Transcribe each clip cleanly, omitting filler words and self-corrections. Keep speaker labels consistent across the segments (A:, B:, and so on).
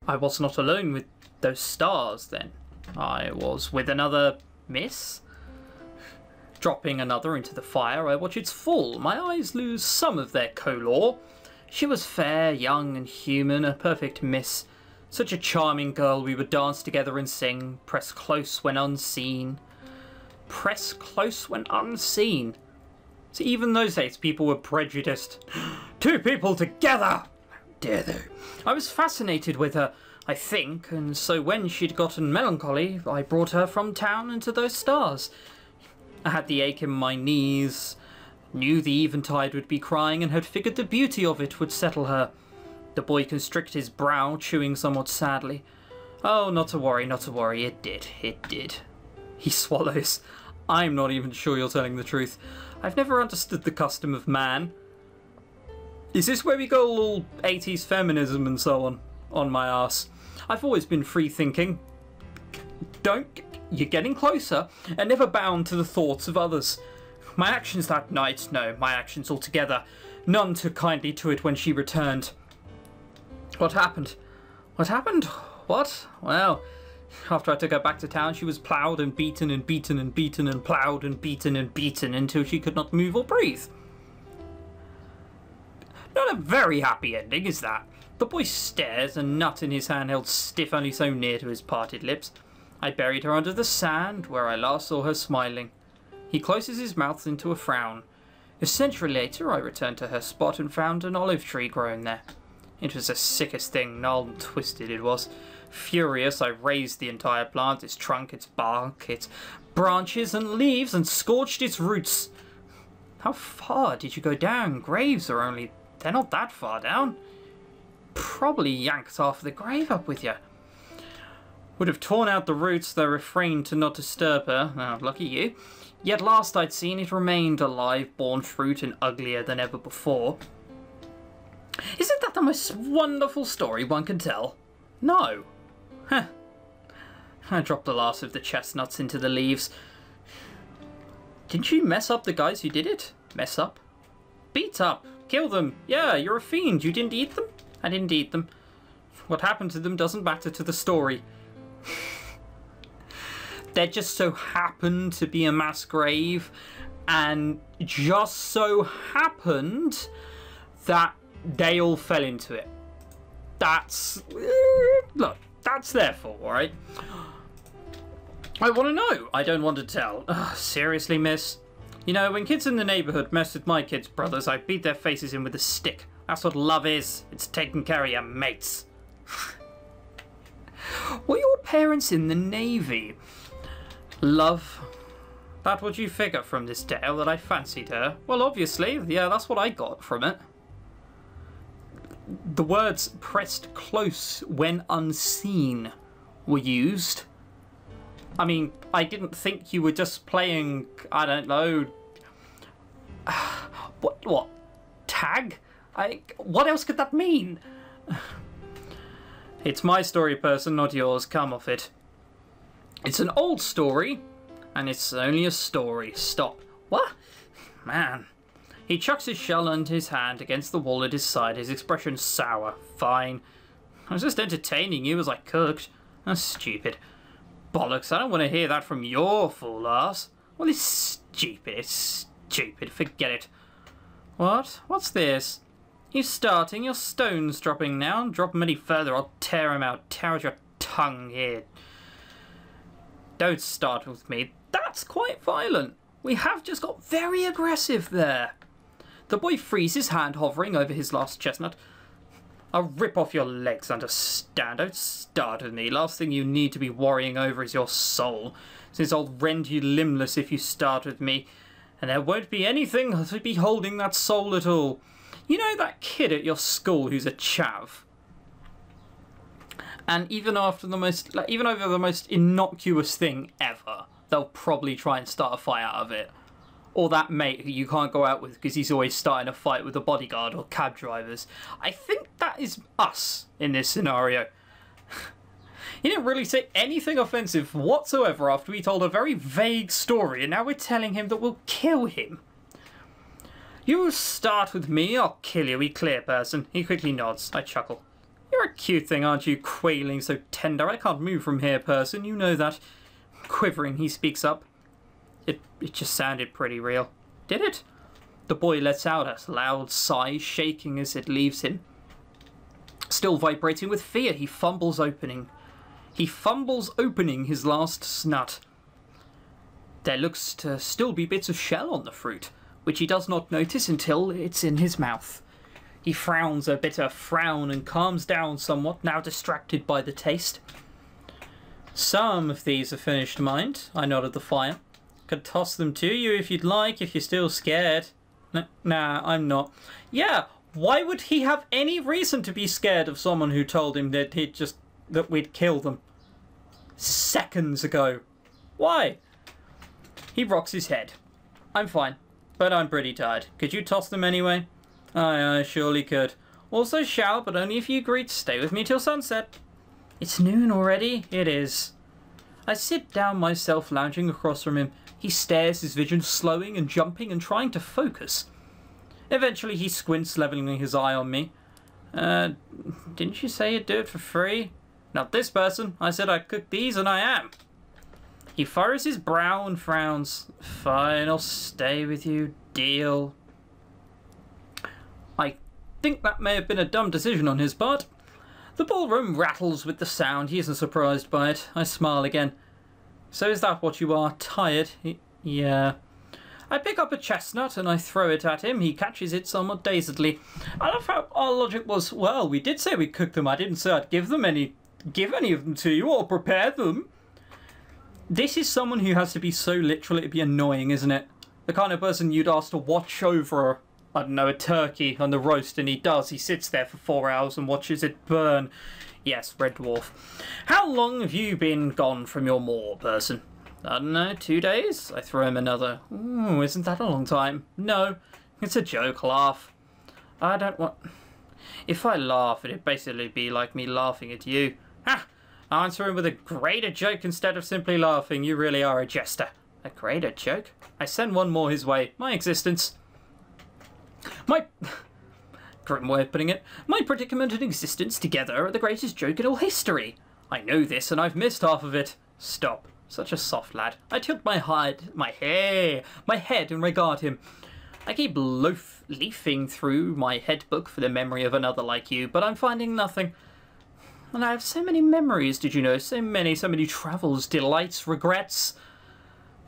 A: I was not alone with those stars then. I was with another miss. Dropping another into the fire, I watch its fall. My eyes lose some of their color. She was fair, young and human, a perfect miss. Such a charming girl, we would dance together and sing. Press close when unseen. Press close when unseen. So even those days, people were prejudiced. Two people together! How dare they? I was fascinated with her, I think, and so when she'd gotten melancholy, I brought her from town into those stars. I had the ache in my knees, knew the eventide would be crying, and had figured the beauty of it would settle her. The boy constricted his brow, chewing somewhat sadly. Oh, not to worry, it did. He swallows. I'm not even sure you're telling the truth. I've never understood the custom of man. Is this where we go all 80s feminism and so on my arse? I've always been free-thinking. You're getting closer, and never bound to the thoughts of others. My actions that night, no, my actions altogether. None took kindly to it when she returned. What happened? What happened? What? Well, after I took her back to town, she was ploughed and beaten and beaten and beaten and ploughed and beaten until she could not move or breathe. Not a very happy ending, is that? The boy stares, a nut in his hand held stiff only so near to his parted lips. I buried her under the sand, where I last saw her smiling. He closes his mouth into a frown. A century later, I returned to her spot and found an olive tree growing there. It was the sickest thing, gnarled and twisted it was. Furious, I razed the entire plant, its trunk, its bark, its branches and leaves, and scorched its roots. How far did you go down? Graves are only... they're not that far down. Probably yanked half the grave up with you. Would have torn out the roots, though refrained to not disturb her. Oh, lucky you. Yet last I'd seen it remained alive, born fruit, and uglier than ever before. Isn't that the most wonderful story one can tell? No. Huh. I dropped the last of the chestnuts into the leaves. Didn't you mess up the guys who did it? Mess up? Beat up. Kill them. Yeah, you're a fiend. You didn't eat them? I didn't eat them. What happened to them doesn't matter to the story. There just so happened to be a mass grave, and just so happened that they all fell into it. That's... look, that's their fault, alright? I want to know. I don't want to tell. Ugh, seriously, miss? You know, when kids in the neighbourhood mess with my kids' brothers, I beat their faces in with a stick. That's what love is. It's taking care of your mates. Were your parents in the Navy? Love. That what you figure from this tale, that I fancied her? Well, obviously. Yeah, that's what I got from it. The words pressed close when unseen were used. I mean, I didn't think you were just playing, I don't know... What? Tag? What else could that mean? It's my story, person, not yours. Come off it. It's an old story, and it's only a story. Stop. What? Man. He chucks his shell under his hand against the wall at his side, his expression sour. Fine. I was just entertaining you as I cooked. That's stupid. Bollocks, I don't want to hear that from your fool ass. Well, it's stupid. It's stupid. Forget it. What? What's this? You starting? Your stone's dropping now. Drop them any further, I'll tear him out. Tear out your tongue here. Don't start with me. That's quite violent. We have just got very aggressive there. The boy frees his hand hovering over his last chestnut. I'll rip off your legs, understand? Don't start with me. Last thing you need to be worrying over is your soul, since I'll rend you limbless if you start with me, and there won't be anything to be holding that soul at all. You know that kid at your school who's a chav? And even after the most, even over the most innocuous thing ever, they'll probably try and start a fight out of it. Or that mate who you can't go out with because he's always starting a fight with a bodyguard or cab drivers. I think that is us in this scenario. He didn't really say anything offensive whatsoever after we told a very vague story, and now we're telling him that we'll kill him. You start with me, I'll kill you, we clear person. He quickly nods. I chuckle. You're a cute thing, aren't you? Quailing so tender. I can't move from here, person. You know that. Quivering, he speaks up. It just sounded pretty real. Did it? The boy lets out a loud sigh, shaking as it leaves him. Still vibrating with fear, he fumbles opening his last snut. There looks to still be bits of shell on the fruit, which he does not notice until it's in his mouth. He frowns a bitter frown and calms down somewhat, now distracted by the taste. Some of these are finished, mind. I nodded the fire. Could toss them to you if you'd like, if you're still scared. Nah, I'm not. Yeah, why would he have any reason to be scared of someone who told him that we'd kill them seconds ago? Why? He rocks his head. I'm fine, but I'm pretty tired. Could you toss them anyway? I surely could. Also shall, but only if you agree to stay with me till sunset. It's noon already? It is. I sit down myself, lounging across from him. He stares, his vision slowing and jumping and trying to focus. Eventually he squints, leveling his eye on me. Didn't you say you'd do it for free? Not this person. I said I'd cook these, and I am. He furrows his brow and frowns. Fine, I'll stay with you. Deal. I think that may have been a dumb decision on his part. The ballroom rattles with the sound. He isn't surprised by it. I smile again. So is that what you are? Tired? Yeah. I pick up a chestnut and I throw it at him. He catches it somewhat dazedly. I love how our logic was, well, we did say we'd cook them. I didn't say I'd give any of them to you or prepare them. This is someone who has to be so literal it'd be annoying, isn't it? The kind of person you'd ask to watch over, I don't know, a turkey on the roast, and he does. He sits there for 4 hours and watches it burn. Yes, Red Dwarf. How long have you been gone from your moor, person? I don't know, 2 days? I throw him another. Ooh, isn't that a long time? No, it's a joke, laugh. I don't want... If I laugh, it'd basically be like me laughing at you. Ha! Answer him with a greater joke instead of simply laughing. You really are a jester. A greater joke? I send one more his way. My existence. Grim way of putting it. My predicament and existence together are the greatest joke in all history. I know this and I've missed half of it. Stop. Such a soft lad. I tilt my head and regard him. I keep leafing through my head book for the memory of another like you, but I'm finding nothing. And I have so many memories, did you know? So many travels, delights, regrets.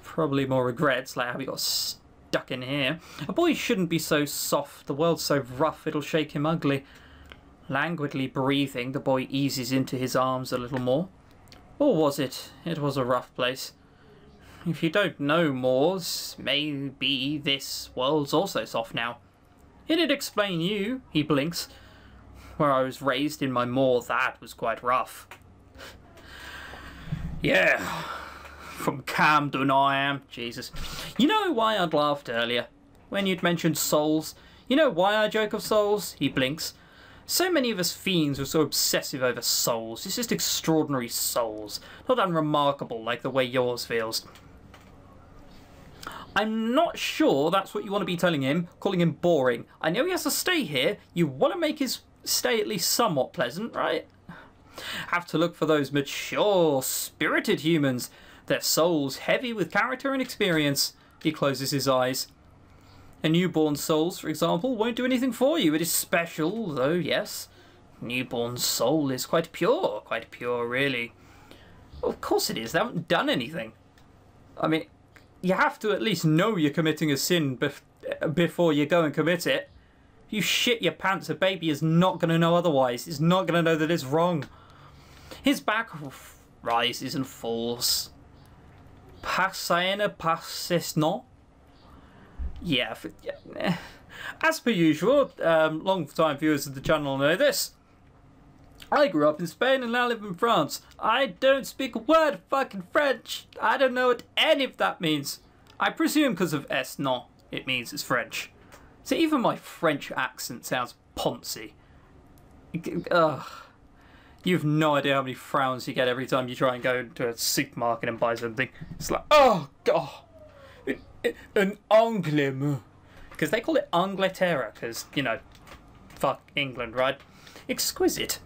A: Probably more regrets, like how we got stuck in here. A boy shouldn't be so soft. The world's so rough, it'll shake him ugly. Languidly breathing, the boy eases into his arms a little more. Or was it? It was a rough place. If you don't know Moors, maybe this world's also soft now. It'd explain you, he blinks. Where I was raised in my moor, that was quite rough. Yeah, from Camden I am. Jesus. You know why I'd laughed earlier? When you'd mentioned souls. You know why I joke of souls? He blinks. So many of us fiends are so obsessive over souls. It's just extraordinary souls. Not unremarkable like the way yours feels. I'm not sure that's what you want to be telling him, calling him boring. I know he has to stay here. You want to make his stay at least somewhat pleasant, right? Have to look for those mature, spirited humans. Their souls heavy with character and experience. He closes his eyes. A newborn soul, for example, won't do anything for you. It is special, though, yes. Newborn soul is quite pure really. Well, of course it is. They haven't done anything. I mean, you have to at least know you're committing a sin before you go and commit it. If you shit your pants, a baby is not going to know otherwise. It's not going to know that it's wrong. His back rises and falls. Passes non? Yeah. As per usual, long-time viewers of the channel know this. I grew up in Spain and now live in France. I don't speak a word of fucking French. I don't know what any of that means. I presume because of S non, it means it's French. So even my French accent sounds poncy. Ugh. You've no idea how many frowns you get every time you try and go to a supermarket and buy something. It's like, oh, God. An Anglais. Because they call it Angleterre, because, you know, fuck England, right? Exquisite.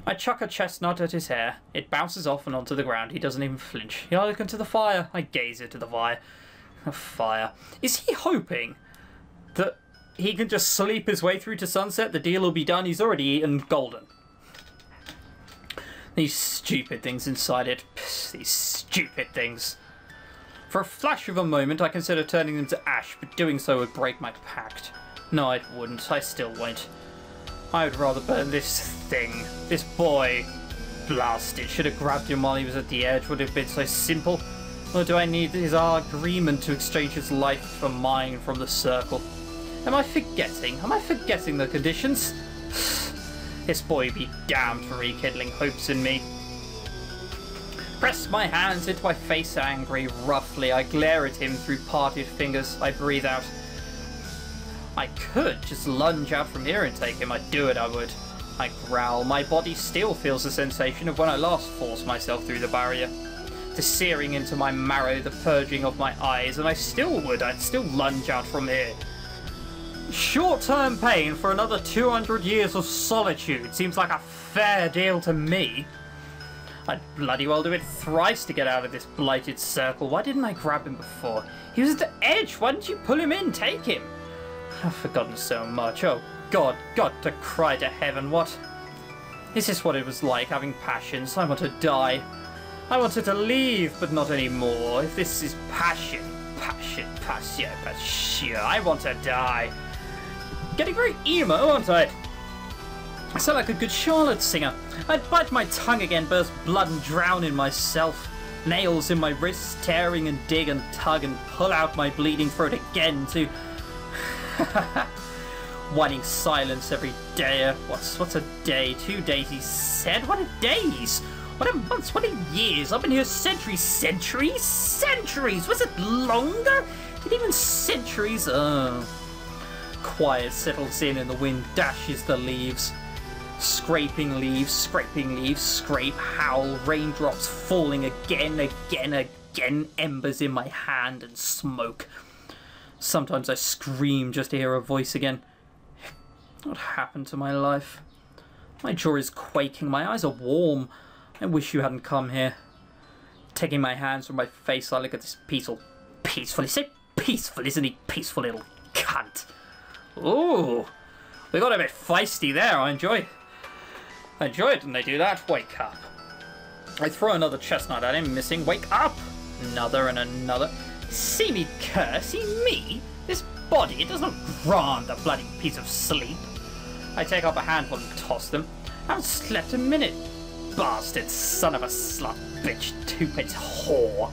A: I chuck a chestnut at his hair. It bounces off and onto the ground. He doesn't even flinch. I look into the fire. I gaze into the fire. A fire. Is he hoping that he can just sleep his way through to sunset? The deal will be done. He's already eaten golden. These stupid things inside it. Psst, these stupid things. For a flash of a moment, I consider turning them to ash, but doing so would break my pact. No, it wouldn't. I still won't. I would rather burn this thing. This boy. Blast it. Should have grabbed him while he was at the edge. Would have been so simple. Or do I need his agreement to exchange his life for mine from the circle? Am I forgetting? Am I forgetting the conditions? This boy be damned for rekindling hopes in me. Press my hands into my face angry, roughly. I glare at him through parted fingers. I breathe out. I could just lunge out from here and take him. I'd do it, I would. I growl. My body still feels the sensation of when I last forced myself through the barrier. The searing into my marrow, the purging of my eyes, and I still would. I'd still lunge out from here. Short-term pain for another 200 years of solitude seems like a fair deal to me. I'd bloody well do it thrice to get out of this blighted circle. Why didn't I grab him before? He was at the edge. Why didn't you pull him in? Take him. I've forgotten so much. Oh, God. Got to cry to heaven. What? Is this what it was like, having passions? I want to die. I wanted to leave, but not anymore. If this is passion. I want to die. Getting very emo, aren't I? I sound like a good Charlotte singer. I'd bite my tongue again, burst blood and drown in myself. Nails in my wrists, tearing and dig and tug and pull out my bleeding throat again to... Whining silence every day. What's a day? 2 days, he said. What are days? What are months? What are years? I've been here centuries. Centuries! Was it longer? Did even centuries... Quiet settles in and the wind dashes the leaves. Scraping leaves, scrape, howl, raindrops falling again, embers in my hand and smoke. Sometimes I scream just to hear her voice again. What happened to my life? My jaw is quaking, my eyes are warm. I wish you hadn't come here. Taking my hands from my face, I look at this peaceful. He's so peaceful, isn't he? Peaceful little cunt. Ooh, we got a bit feisty there. I enjoy it when they do that. Wake up. I throw another chestnut at him, missing. Wake up! Another and another. See me curse? See me? This body, it does not grant a bloody piece of sleep. I take up a handful and toss them. I haven't slept a minute. Bastard, son of a slut, bitch, two-pence whore.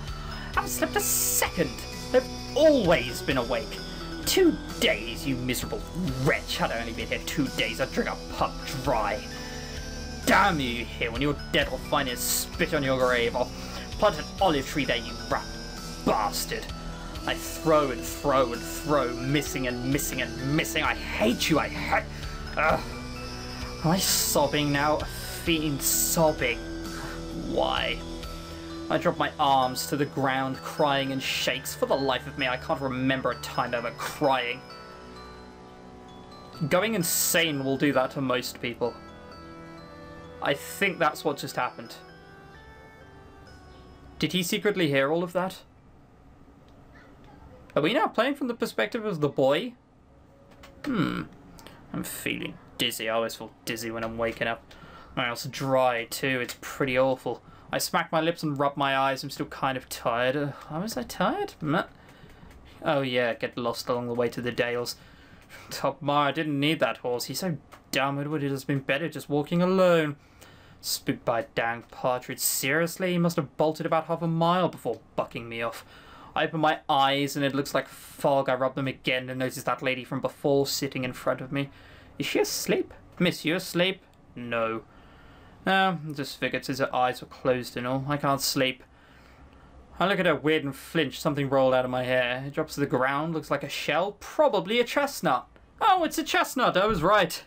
A: I haven't slept a second. I've always been awake. 2 days, you miserable wretch. Had I only been here 2 days, I'd drink a pub dry. Damn you here. When you're dead, I'll find and spit on your grave. I'll plant an olive tree there, you rat bastard. I throw and throw and throw, missing and missing and missing. I hate you, I hate... Am I sobbing now? A fiend sobbing. Why? I drop my arms to the ground, crying in shakes. For the life of me, I can't remember a time ever crying. Going insane will do that to most people. I think that's what just happened. Did he secretly hear all of that? Are we now playing from the perspective of the boy? I'm feeling dizzy. I always feel dizzy when I'm waking up. My mouth's dry too. It's pretty awful. I smack my lips and rub my eyes. I'm still kind of tired. Was I tired? Oh yeah, get lost along the way to the Dales. Topmar, I didn't need that horse. He's so dumb. It would have just been better just walking alone. Spooked by a dang partridge. Seriously? He must have bolted about half a mile before bucking me off. I open my eyes and it looks like fog. I rub them again and notice that lady from before sitting in front of me. Is she asleep? Miss, you asleep? No. No, I just figured since her eyes were closed and all. I can't sleep. I look at her weird and flinch. Something rolled out of my hair. It drops to the ground. Looks like a shell. Probably a chestnut. Oh, it's a chestnut. I was right.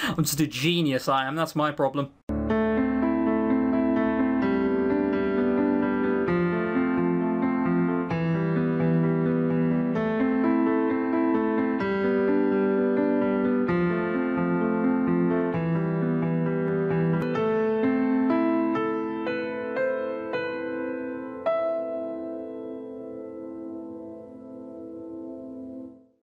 A: I'm just a genius, I am. That's my problem.